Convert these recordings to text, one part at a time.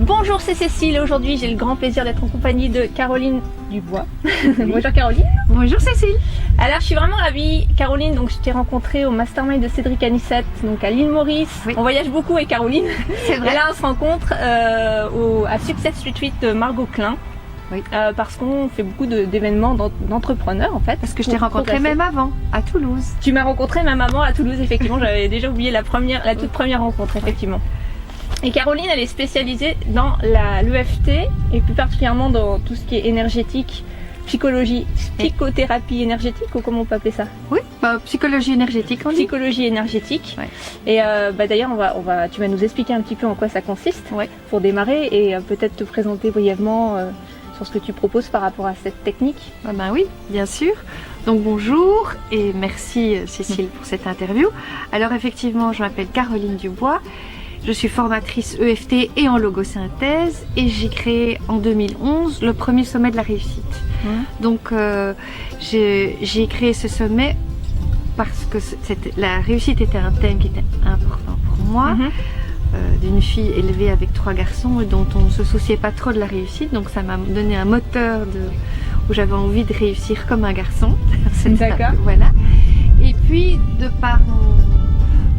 Bonjour, c'est Cécile. Aujourd'hui, j'ai le grand plaisir d'être en compagnie de Caroline Dubois. Bonjour Caroline. Bonjour Cécile. Alors, je suis vraiment ravie. Caroline, donc je t'ai rencontrée au mastermind de Cédric Anissette, donc à l'île Maurice. Oui. On voyage beaucoup avec Caroline. C'est vrai. Et là, on se rencontre à Success Retreat de Margot Klein. Oui. Parce qu'on fait beaucoup d'événements d'entrepreneurs en fait. Parce que je t'ai rencontré même avant, à Toulouse. Tu m'as rencontré même avant à Toulouse, effectivement. J'avais déjà oublié la toute première rencontre, effectivement. Et Caroline, elle est spécialisée dans l'EFT et plus particulièrement dans tout ce qui est énergétique, psychothérapie énergétique ou comment on peut appeler ça? Oui, psychologie énergétique on dit. Psychologie énergétique. Ouais. Et d'ailleurs, tu vas nous expliquer un petit peu en quoi ça consiste pour démarrer et peut-être te présenter brièvement sur ce que tu proposes par rapport à cette technique. Oui, bien sûr. Donc bonjour et merci Cécile pour cette interview. Alors effectivement, je m'appelle Caroline Dubois. Je suis formatrice EFT et en logosynthèse et j'ai créé en 2011 le premier sommet de la réussite. Donc j'ai créé ce sommet parce que la réussite était un thème qui était important pour moi, d'une fille élevée avec 3 garçons et dont on ne se souciait pas trop de la réussite. Donc ça m'a donné un moteur où j'avais envie de réussir comme un garçon. D'accord. Voilà. Et puis de par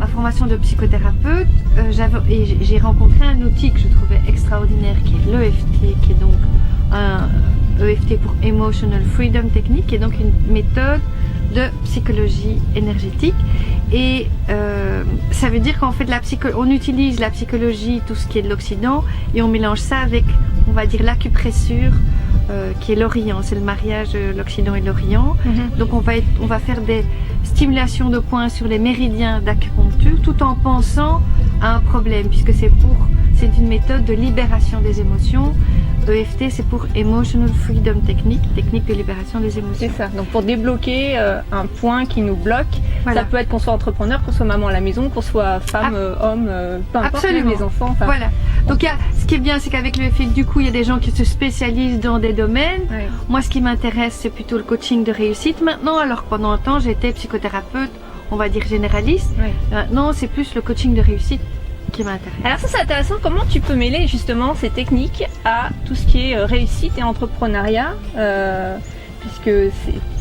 ma formation de psychothérapeute, j'ai rencontré un outil que je trouvais extraordinaire qui est l'EFT, qui est donc un EFT pour Emotional Freedom Technique, qui est donc une méthode de psychologie énergétique. Et ça veut dire qu'en fait on utilise la psychologie, tout ce qui est de l'Occident, et on mélange ça avec, on va dire, l'acupressure, qui est l'Orient, c'est le mariage de l'Occident et de l'Orient. Donc on va faire des stimulations de points sur les méridiens d'acupuncture tout en pensant à un problème, puisque c'est une méthode de libération des émotions. EFT, c'est pour Emotional Freedom Technique de libération des émotions. C'est ça, donc pour débloquer un point qui nous bloque, ça peut être qu'on soit entrepreneur, qu'on soit maman à la maison, qu'on soit femme, homme, peu importe, même les enfants. Voilà. Donc ce qui est bien, c'est qu'avec l'EFT, du coup, il y a des gens qui se spécialisent dans des domaines. Moi, ce qui m'intéresse, c'est plutôt le coaching de réussite maintenant, alors que pendant un temps, j'étais psychothérapeute, on va dire généraliste. Maintenant, c'est plus le coaching de réussite qui m'intéresse. Alors ça, c'est intéressant. Comment tu peux mêler justement ces techniques à tout ce qui est réussite et entrepreneuriat, puisque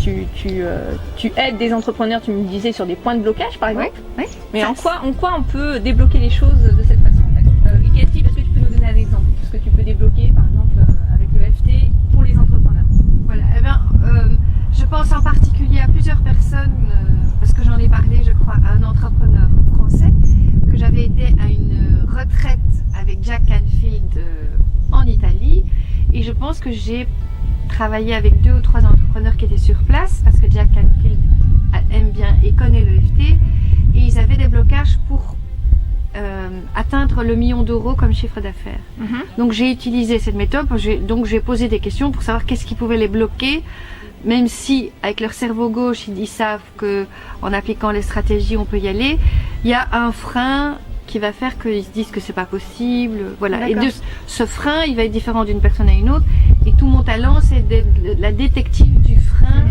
tu aides des entrepreneurs, tu me disais, sur des points de blocage par exemple. Oui. Mais en quoi on peut débloquer les choses de cette façon en fait? Est-ce que tu peux nous donner un exemple? Est-ce que tu peux débloquer par exemple avec l'EFT pour les entrepreneurs? Voilà. Je pense en particulier à plusieurs personnes, parce que j'en ai parlé, je crois, à un entrepreneur français, que j'avais été à une retraite avec Jack Canfield en Italie, et je pense que j'ai travaillé avec 2 ou 3 entrepreneurs qui étaient sur place, parce que Jack Canfield aime bien et connaît l'EFT, et ils avaient des blocages pour atteindre le 1 million d'euros comme chiffre d'affaires. Donc j'ai utilisé cette méthode, donc j'ai posé des questions pour savoir qu'est-ce qui pouvait les bloquer, même si avec leur cerveau gauche ils savent que en appliquant les stratégies on peut y aller, il y a un frein qui va faire qu'ils se disent que c'est pas possible, voilà. Et ce frein, il va être différent d'une personne à une autre, et tout mon talent c'est d'être la détective du frein,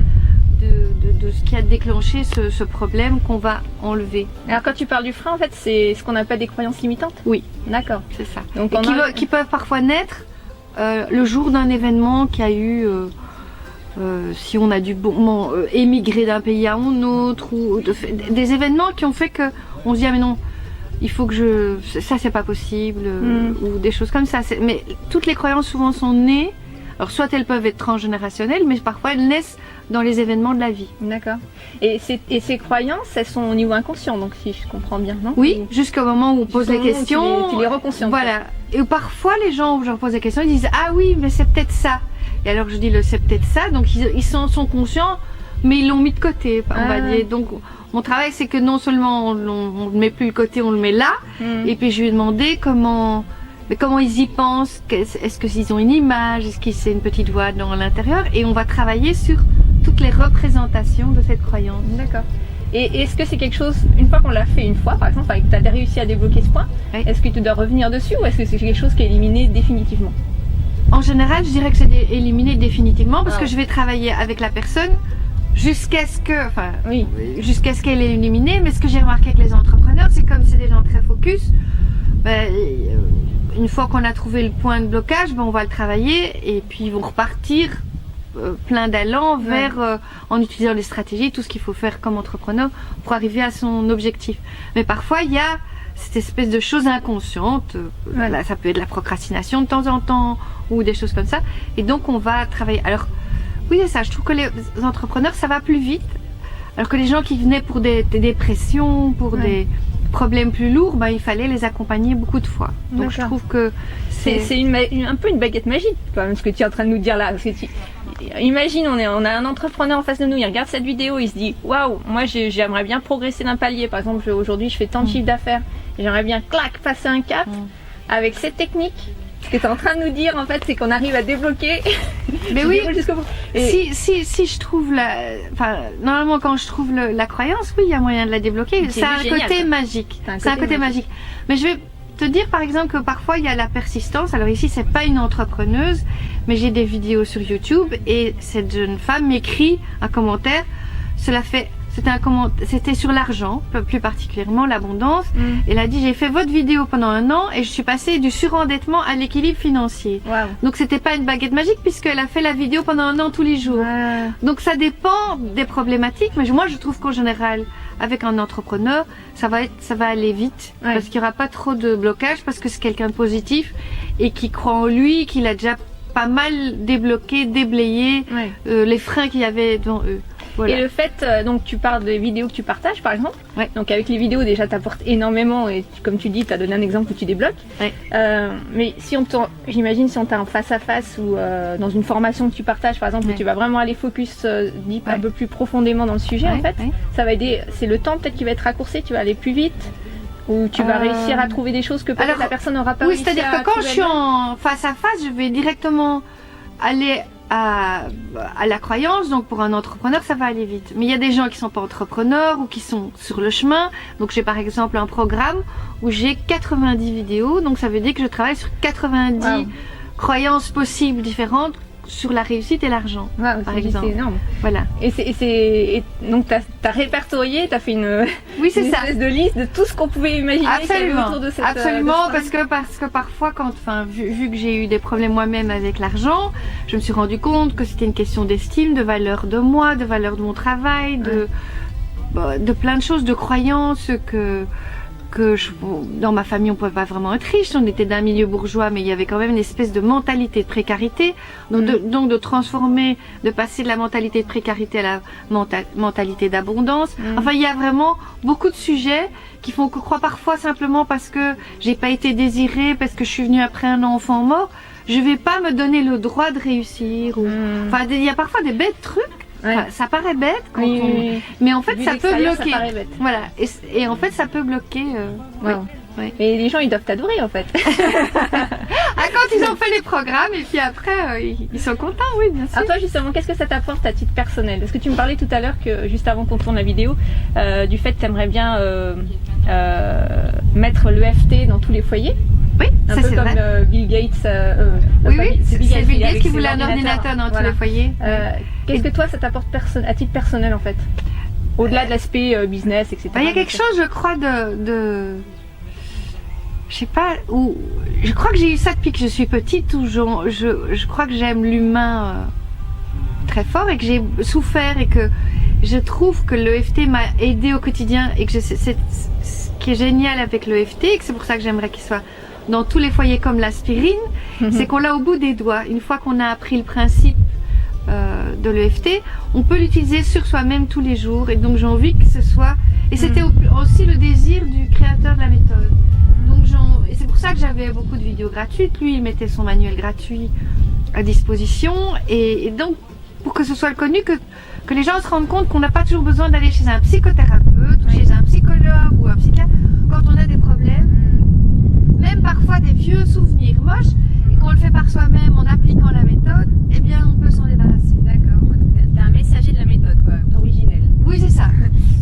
de ce qui a déclenché ce problème qu'on va enlever. Alors quand tu parles du frein, en fait, c'est ce qu'on appelle des croyances limitantes? Oui. D'accord. C'est ça. Donc qui peuvent parfois naître le jour d'un événement qui a eu, si on a dû émigrer d'un pays à un autre, ou des événements qui ont fait que on se dit ah mais non, il faut que ça c'est pas possible, ou des choses comme ça. Mais toutes les croyances souvent sont nées. Alors soit elles peuvent être transgénérationnelles, mais parfois elles naissent dans les événements de la vie. D'accord. Et ces croyances, elles sont au niveau inconscient, donc si je comprends bien, non? Oui, jusqu'au moment où on pose les questions. Tu les reconscientes. Voilà. Et parfois les gens, où je leur pose des questions, ils disent ah oui, mais c'est peut-être ça. Et alors je dis c'est peut-être ça, donc ils sont conscients, mais ils l'ont mis de côté, on va dire. Donc mon travail c'est que non seulement on ne met plus le côté, on le met là, et puis je lui ai demandé comment ils y pensent, est-ce qu'ils ont une image, est-ce que c'est une petite voix dans l'intérieur, et on va travailler sur toutes les représentations de cette croyance. D'accord. Et est-ce que c'est quelque chose, une fois qu'on l'a fait une fois, par exemple, tu as réussi à débloquer ce point, est-ce que tu dois revenir dessus, ou est-ce que c'est quelque chose qui est éliminé définitivement? En général, je dirais que c'est éliminé définitivement, parce que je vais travailler avec la personne jusqu'à ce qu'elle est éliminée. Mais ce que j'ai remarqué avec les entrepreneurs, c'est comme c'est des gens très focus, une fois qu'on a trouvé le point de blocage, on va le travailler et puis ils vont repartir plein d'allant vers en utilisant les stratégies, tout ce qu'il faut faire comme entrepreneur pour arriver à son objectif. Mais parfois il y a cette espèce de choses inconscientes, voilà, ça peut être la procrastination de temps en temps ou des choses comme ça, et donc on va travailler. Alors oui, c'est ça, je trouve que les entrepreneurs ça va plus vite, alors que les gens qui venaient pour des dépressions, pour des problèmes plus lourds, il fallait les accompagner beaucoup de fois. Donc je trouve que c'est un peu une baguette magique, quand même, ce que tu es en train de nous dire là. Imagine, on a un entrepreneur en face de nous, il regarde cette vidéo, il se dit waouh, moi j'aimerais bien progresser d'un palier. Par exemple, aujourd'hui je fais tant de chiffre d'affaires, et j'aimerais bien passer un cap avec cette technique. Ce que tu es en train de nous dire en fait, c'est qu'on arrive à débloquer. Mais oui, si je trouve normalement quand je trouve la croyance, oui, il y a moyen de la débloquer. C'est un côté magique. C'est un côté magique. Mais je vais te dire par exemple que parfois il y a la persistance. Alors ici c'est pas une entrepreneuse, mais j'ai des vidéos sur YouTube et cette jeune femme m'écrit un commentaire. C'était sur l'argent, plus particulièrement l'abondance. Elle a dit j'ai fait votre vidéo pendant 1 an et je suis passée du surendettement à l'équilibre financier. Wow. Donc c'était pas une baguette magique puisqu'elle a fait la vidéo pendant 1 an tous les jours. Donc ça dépend des problématiques, mais moi je trouve qu'en général avec un entrepreneur ça va aller vite parce qu'il y aura pas trop de blocage parce que c'est quelqu'un de positif et qui croit en lui, qu'il a déjà pas mal déblayé les freins qu'il y avait devant eux. Voilà. Et le fait, donc tu parles des vidéos que tu partages par exemple, donc avec les vidéos déjà t'apportes énormément et comme tu dis, tu as donné un exemple où tu débloques, mais j'imagine si on t'a en face à face ou dans une formation que tu partages par exemple, où tu vas vraiment aller focus un peu plus profondément dans le sujet en fait, ça va aider, c'est le temps peut-être qui va être raccourci, tu vas aller plus vite ou tu vas réussir à trouver des choses que peut-être la personne n'aura pas réussi à trouver. Oui, c'est-à-dire que quand je suis en face à face, je vais directement aller à la croyance, donc pour un entrepreneur ça va aller vite. Mais il y a des gens qui sont pas entrepreneurs ou qui sont sur le chemin. Donc j'ai par exemple un programme où j'ai 90 vidéos, donc ça veut dire que je travaille sur 90 croyances possibles différentes sur la réussite et l'argent, par exemple. C'est énorme. Voilà. Et donc t'as répertorié, t'as fait une espèce de liste de tout ce qu'on pouvait imaginer. Absolument. Autour de cette, Absolument, parce que parfois, vu que j'ai eu des problèmes moi-même avec l'argent, je me suis rendu compte que c'était une question d'estime, de valeur de moi, de valeur de mon travail, de plein de choses, de croyances dans ma famille on pouvait pas vraiment être riche, on était d'un milieu bourgeois, mais il y avait quand même une espèce de mentalité de précarité, donc de transformer, de passer de la mentalité de précarité à la mentalité d'abondance. Enfin il y a vraiment beaucoup de sujets qui font que je crois parfois simplement parce que j'ai pas été désirée, parce que je suis venue après un enfant mort, je vais pas me donner le droit de réussir. Enfin il y a parfois des bêtes trucs. Enfin, ça paraît bête quand mais en fait ça peut bloquer. Voilà, et en fait ça peut bloquer. Et les gens ils doivent t'adorer en fait. Quand ils ont fait les programmes et puis après ils sont contents, oui bien sûr. Alors toi justement, qu'est-ce que ça t'apporte à titre personnel? Parce que tu me parlais tout à l'heure que juste avant qu'on tourne la vidéo, du fait que tu aimerais bien mettre l'EFT dans tous les foyers. Oui, un ça peu c'est comme vrai. Bill Gates. C'est Bill Gates qui voulait un ordinateur dans tous les foyers. Qu'est-ce que toi ça t'apporte à titre personnel en fait, au-delà de l'aspect business, etc. Il y a quelque chose, je crois, je sais pas, où je crois que j'ai eu ça depuis que je suis petite, où je crois que j'aime l'humain très fort et que j'ai souffert et que je trouve que l'EFT m'a aidé au quotidien et que c'est ce qui est génial avec l'EFT et que c'est pour ça que j'aimerais qu'il soit dans tous les foyers comme l'aspirine, c'est qu'on l'a au bout des doigts. Une fois qu'on a appris le principe de l'EFT, on peut l'utiliser sur soi-même tous les jours et donc j'ai envie que ce soit, et c'était aussi le désir du créateur de la méthode. Donc et c'est pour ça que j'avais beaucoup de vidéos gratuites. Lui il mettait son manuel gratuit à disposition et donc pour que ce soit connu, que les gens se rendent compte qu'on n'a pas toujours besoin d'aller chez un psychothérapeute ou chez un psychologue ou un psychiatre quand on a des problèmes, même parfois des vieux souvenirs moches, et qu'on le fait par soi-même en appliquant la méthode, eh bien on peut s'en débarrasser. D'accord, t'es un messager de la méthode quoi, originel. Oui c'est ça.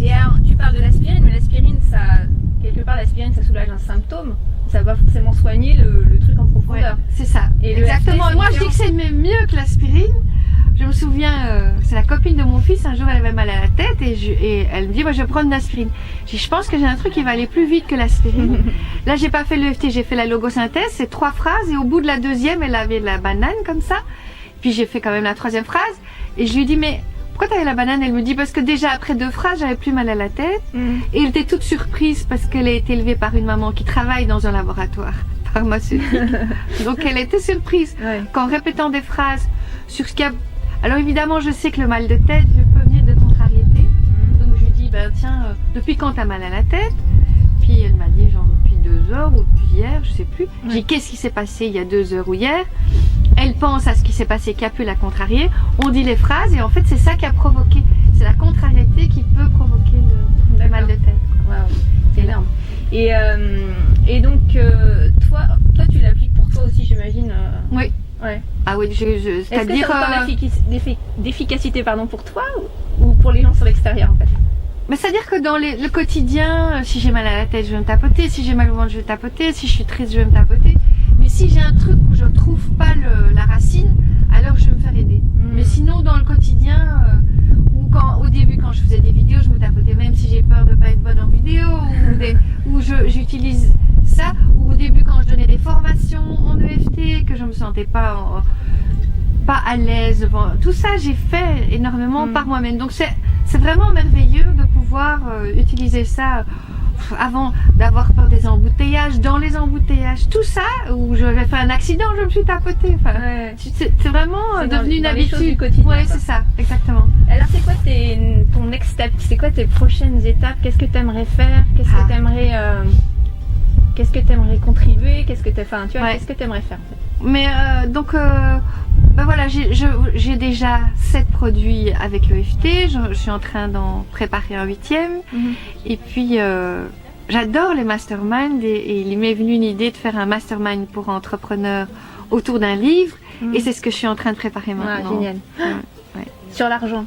Et alors tu parles de l'aspirine, mais l'aspirine ça, quelque part l'aspirine ça soulage un symptôme, ça va forcément soigner le truc en profondeur. Ouais, c'est ça. Et exactement. Moi je dis que c'est même mieux que l'aspirine. Je me souviens, c'est la copine de mon fils, un jour elle avait mal à la tête et elle me dit, moi je vais prendre une aspirine. J'ai dit, je pense que j'ai un truc qui va aller plus vite que l'aspirine. Là j'ai pas fait l'EFT, j'ai fait la logosynthèse, c'est 3 phrases et au bout de la deuxième elle avait de la banane comme ça. Puis j'ai fait quand même la 3e phrase et je lui dis, mais pourquoi t'avais la banane? Elle me dit, parce que déjà après 2 phrases j'avais plus mal à la tête. Et elle était toute surprise parce qu'elle a été élevée par une maman qui travaille dans un laboratoire pharmaceutique. Donc elle était surprise qu'en répétant des phrases sur ce qu'il y a. Alors évidemment, je sais que le mal de tête peut venir de contrariété. Donc je lui dis, ben tiens, depuis quand t'as mal à la tête? Puis elle m'a dit, genre depuis 2 heures ou depuis hier, je sais plus. J'ai dit, qu'est-ce qui s'est passé il y a 2 heures ou hier? Elle pense à ce qui s'est passé qui a pu la contrarier. On dit les phrases et en fait c'est ça qui a provoqué. C'est la contrariété qui peut provoquer le mal de tête. Wow. C'est énorme. Et donc toi tu l'appliques pour toi aussi, j'imagine. Oui. Ouais. Ah oui, c'est-à-dire d'efficacité pour toi ou pour les gens sur l'extérieur en fait. Mais c'est-à-dire que dans le quotidien, si j'ai mal à la tête, je vais me tapoter, si j'ai mal au ventre, je vais tapoter, si je suis triste, je vais me tapoter. Mais si j'ai un truc où je trouve pas la racine, alors je vais me faire aider. Mais sinon, dans le quotidien, ou au début quand je faisais des vidéos, je me tapotais même si j'ai peur de pas être bonne en vidéo, ou j'utilise ça, ou au début quand je donnais des formations en EFT, que je me sentais pas à l'aise. Tout ça, j'ai fait énormément par moi-même. Donc c'est vraiment merveilleux de pouvoir utiliser ça avant d'avoir peur des embouteillages, dans les embouteillages, tout ça, où j'avais fait un accident, je me suis tapotée. Enfin, c'est vraiment devenu une habitude du quotidien. Oui, c'est ça, exactement. Alors c'est quoi ton next step? C'est quoi tes prochaines étapes? Qu'est-ce que tu aimerais faire? Qu'est-ce que tu aimerais contribuer? Qu'est-ce que tu aimerais faire? Mais ben voilà, j'ai déjà 7 produits avec l'EFT, je suis en train d'en préparer un 8e. Et puis j'adore les masterminds et il m'est venu une idée de faire un mastermind pour entrepreneurs autour d'un livre et c'est ce que je suis en train de préparer maintenant. Génial. Sur l'argent?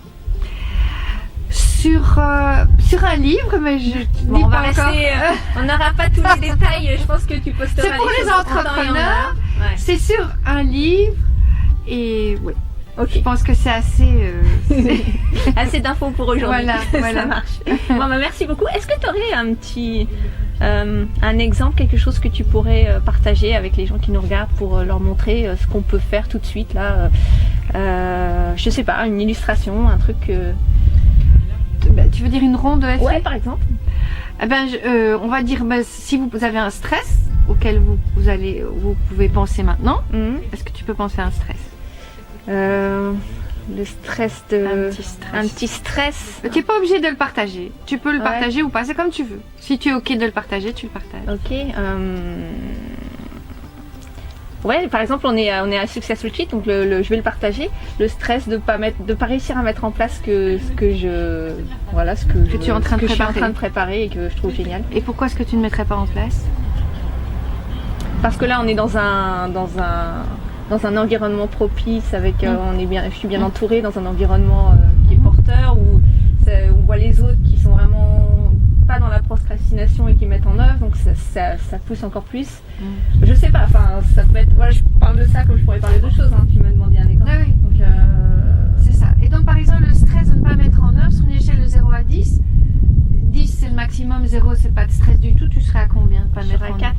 Sur un livre, mais on va rester, on n'aura pas tous les détails, je pense que tu posteras. C'est pour les entrepreneurs, c'est sur un livre et oui. Okay. Je pense que c'est assez... assez d'infos pour aujourd'hui. Voilà. Ça marche. Bon, merci beaucoup. Est-ce que tu aurais un petit... un exemple, quelque chose que tu pourrais partager avec les gens qui nous regardent pour leur montrer ce qu'on peut faire tout de suite là je sais pas, une illustration, un truc... Tu veux dire une ronde de effet? Ouais, par exemple. On va dire, si vous avez un stress auquel vous pouvez penser maintenant, est-ce que tu peux penser à un stress? Le stress de... Un petit stress. Tu n'es pas obligé de le partager. Tu peux le partager ou pas, c'est comme tu veux. Si tu es ok de le partager, tu le partages. Ok. Ouais, par exemple, on est à Success Retreat, donc je vais le partager. Le stress de pas réussir à mettre en place ce que je suis en train de préparer et que je trouve génial. Et pourquoi est-ce que tu ne mettrais pas en place? Parce que là, on est dans un environnement propice, avec je suis bien entourée dans un environnement qui est porteur, où on voit les autres qui sont vraiment pas dans la procrastination et qui mettent en œuvre, donc ça pousse encore plus. Je sais pas, enfin ça peut être, voilà, je parle de ça comme je pourrais parler d'autres choses, tu m'as demandé un exemple. Oui. Donc, c'est ça. Et donc par exemple le stress de ne pas mettre en œuvre sur une échelle de 0 à 10, 10 c'est le maximum, 0 c'est pas de stress du tout, tu serais à combien de pas mettre en œuvre? 4.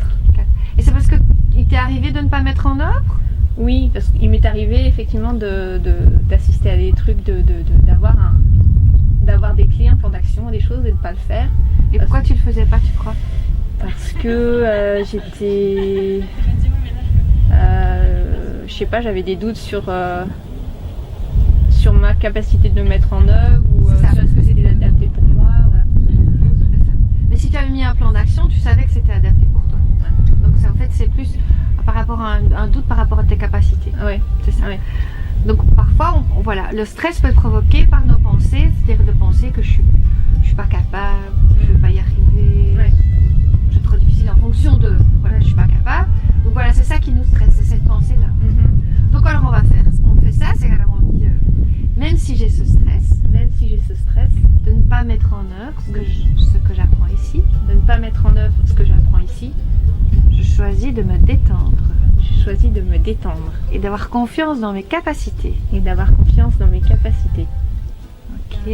Et c'est parce que il t'est arrivé de ne pas mettre en œuvre? Oui, parce qu'il m'est arrivé effectivement d'assister à des trucs, d'avoir des clés, un plan d'action, des choses et de ne pas le faire. Et pourquoi tu le faisais pas, tu crois? Parce que j'étais... je sais pas, j'avais des doutes sur ma capacité de le mettre en œuvre ou sur ce que c'était adapté pour moi. Voilà. Mais si tu avais mis un plan d'action, tu savais que c'était adapté pour toi. Donc en fait c'est plus par rapport à un doute par rapport à tes capacités. Oui, c'est ça. Ouais. Donc parfois, voilà, le stress peut être provoqué par nos pensées, c'est-à-dire de penser que je suis pas capable, je vais pas y arriver, c'est trop difficile en fonction de, voilà, je suis pas capable. Donc voilà, c'est ça qui nous stresse, c'est cette pensée-là. Donc alors on va faire, ce qu'on fait ça, c'est alors on dit, même si j'ai ce stress, de ne pas mettre en œuvre ce que j'apprends ici, je choisis je choisis de me détendre. Je choisi de me détendre et d'avoir confiance dans mes capacités. et d'avoir confiance dans mes capacités. Ok.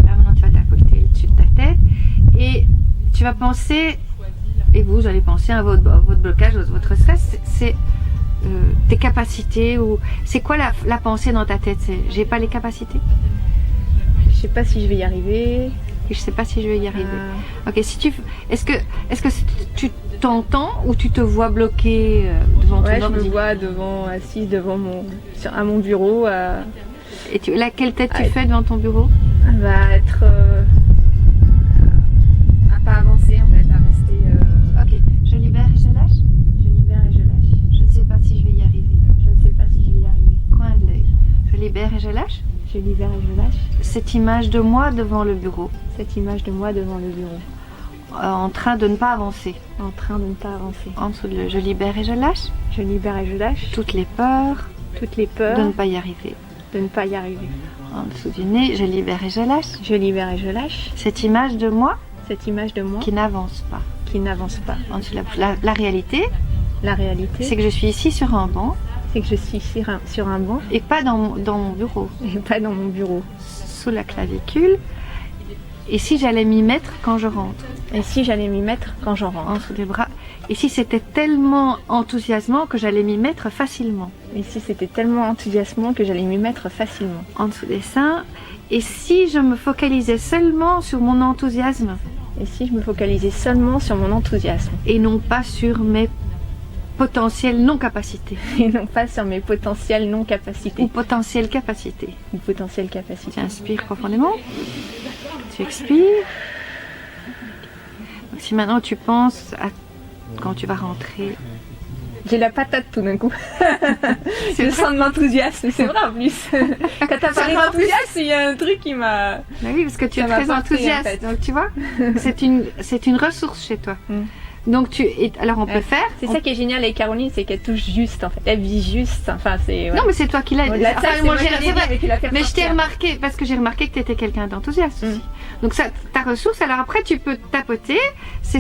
Alors maintenant, tu vas t'accoter le dessus de ta tête et tu vas penser, et vous allez penser à votre blocage, votre stress, c'est tes capacités ou c'est quoi la pensée dans ta tête? C'est j'ai pas les capacités? Je sais pas si je vais y arriver. Et je sais pas si je vais y arriver. Ok, est-ce que tu t'entends ou tu te vois bloqué devant Ouais, ton je me ordi? vois assise devant à mon bureau Et quelle tête tu Ouais. fais devant ton bureau? à être à pas avancer en fait, à rester. Ok, je libère et je lâche. Je libère et je lâche. Je ne sais pas si je vais y arriver. Je ne sais pas si je vais y arriver. Coin de l'œil. Je libère et je lâche. Je libère et je lâche. Cette image de moi devant le bureau, Cette image de moi devant le bureau, en train de ne pas avancer. en train de ne pas avancer. En dessous de je libère et je lâche. Je libère et je lâche. Toutes les peurs Toutes les peurs de ne pas y arriver. de ne pas y arriver. En dessous du nez, je libère et je lâche. Je libère et je lâche. Cette image de moi Cette image de moi qui n'avance pas. qui n'avance pas. En dessous de la réalité, La réalité, c'est que je suis ici sur un banc c'est que je suis sur un banc et pas dans mon bureau, et pas dans mon bureau. sous la clavicule. Et si j'allais m'y mettre quand je rentre, Et si j'allais m'y mettre quand j'en en rentre? dessous des bras. Et si c'était tellement enthousiasmant que j'allais m'y mettre facilement, Et si c'était tellement enthousiasmant que j'allais m'y mettre facilement? en dessous des seins. Et si je me focalisais seulement sur mon enthousiasme Et si je me focalisais seulement sur mon enthousiasme et non pas sur mes potentielles non-capacités et non pas sur mes potentielles ou non-capacités potentielles capacités. ou potentielles capacités? Tu inspires profondément, tu expires. Donc, si maintenant tu penses à quand tu vas rentrer, J'ai la patate tout d'un coup. Je sens de l'enthousiasme, c'est vrai en plus. Quand t'as parlé d'enthousiasme, il y a un truc qui m'a... bah oui, parce que tu es Ça m'a très porté, enthousiaste, en fait. donc tu vois, c'est une ressource chez toi. Mm. Donc alors on peut Ouais. faire. C'est ça qui est génial avec Caroline, c'est qu'elle touche juste en fait. Elle vit juste. Enfin, c'est... ouais. Non, mais c'est toi qui l'as dit. Au-delà de ça, Enfin, c'est moi, moi qui l'ai dit, mais tu l'as fait mais je t'ai ressortir. remarqué, parce que j'ai remarqué que tu étais quelqu'un d'enthousiaste aussi. Donc ça, ta ressource, alors après tu peux tapoter, c'est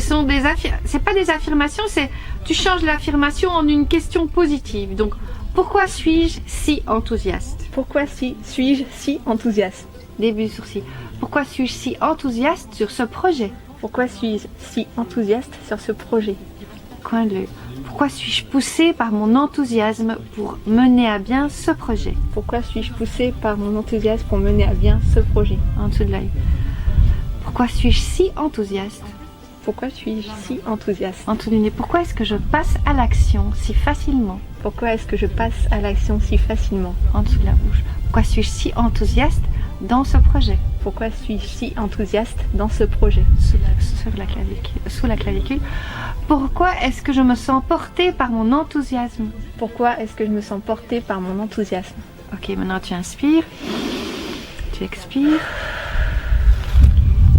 pas des affirmations, c'est tu changes l'affirmation en une question positive. Donc pourquoi suis-je si enthousiaste? Pourquoi suis-je si enthousiaste? Début sourcil. Pourquoi suis-je si enthousiaste sur ce projet? Pourquoi suis-je si enthousiaste sur ce projet? Coin de l'œil. Pourquoi suis-je poussé par mon enthousiasme pour mener à bien ce projet? Pourquoi suis-je poussée par mon enthousiasme pour mener à bien ce projet? En dessous de l'œil. Pourquoi suis-je si enthousiaste? Pourquoi suis-je si enthousiaste? En dessous du nez. Pourquoi est-ce que je passe à l'action si facilement? Pourquoi est-ce que je passe à l'action si facilement? En dessous de la bouche. Pourquoi suis-je si enthousiaste dans ce projet? Pourquoi suis-je si enthousiaste dans ce projet? Sous la clavicule. Pourquoi est-ce que je me sens portée par mon enthousiasme? Pourquoi est-ce que je me sens portée par mon enthousiasme? Ok, maintenant tu inspires, tu expires.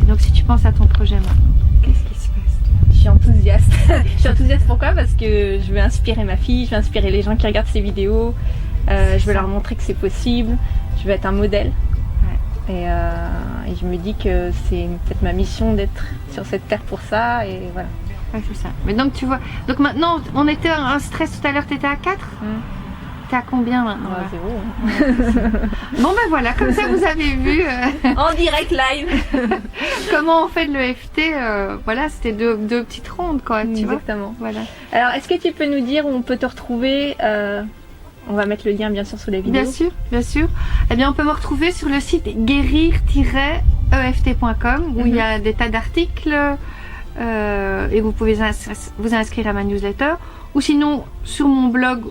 Et donc si tu penses à ton projet maintenant, qu'est-ce qui se passe? Je suis enthousiaste. Je suis enthousiaste pourquoi? Parce que je veux inspirer ma fille, je veux inspirer les gens qui regardent ces vidéos, je veux leur montrer que c'est possible, je veux être un modèle. Et je me dis que c'est peut-être ma mission d'être sur cette terre pour ça, et voilà. Ouais, c'est ça. Mais donc tu vois, donc maintenant on était en stress tout à l'heure, t'étais à 4? T'es à combien maintenant? Zéro. Bon ben voilà, comme ça vous avez vu En direct live. comment on fait de l'EFT. Voilà, c'était deux petites rondes quoi, tu vois. Exactement. Voilà. Alors, est-ce que tu peux nous dire où on peut te retrouver? On va mettre le lien bien sûr sous la vidéo. Bien sûr, bien sûr. Eh bien, on peut me retrouver sur le site guérir-eft.com où il y a des tas d'articles et vous pouvez vous inscrire à ma newsletter. Ou sinon, sur mon blog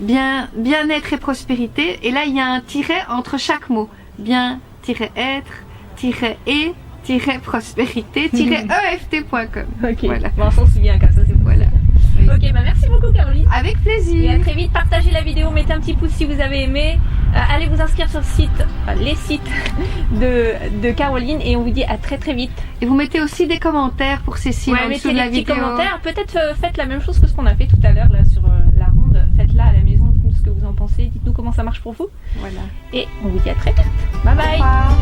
bien-être et prospérité. Et là, il y a un tiret entre chaque mot. Bien-être-et-prospérité-eft.com. Ok, Voilà. bon, on s'en souvient comme ça, c'est Voilà. Ok, bah merci beaucoup Caroline. Avec plaisir. Et à très vite, partagez la vidéo, mettez un petit pouce si vous avez aimé. Allez vous inscrire sur le site, les sites de Caroline, et on vous dit à très très vite. Et vous mettez aussi des commentaires pour Cécile en dessous mettez de la des petits vidéo. commentaires. Peut-être faites la même chose que ce qu'on a fait tout à l'heure là sur la ronde. Faites-la à la maison, dites-nous ce que vous en pensez, dites-nous comment ça marche pour vous. Voilà. Et on vous dit à très vite. Bye bye. Au revoir.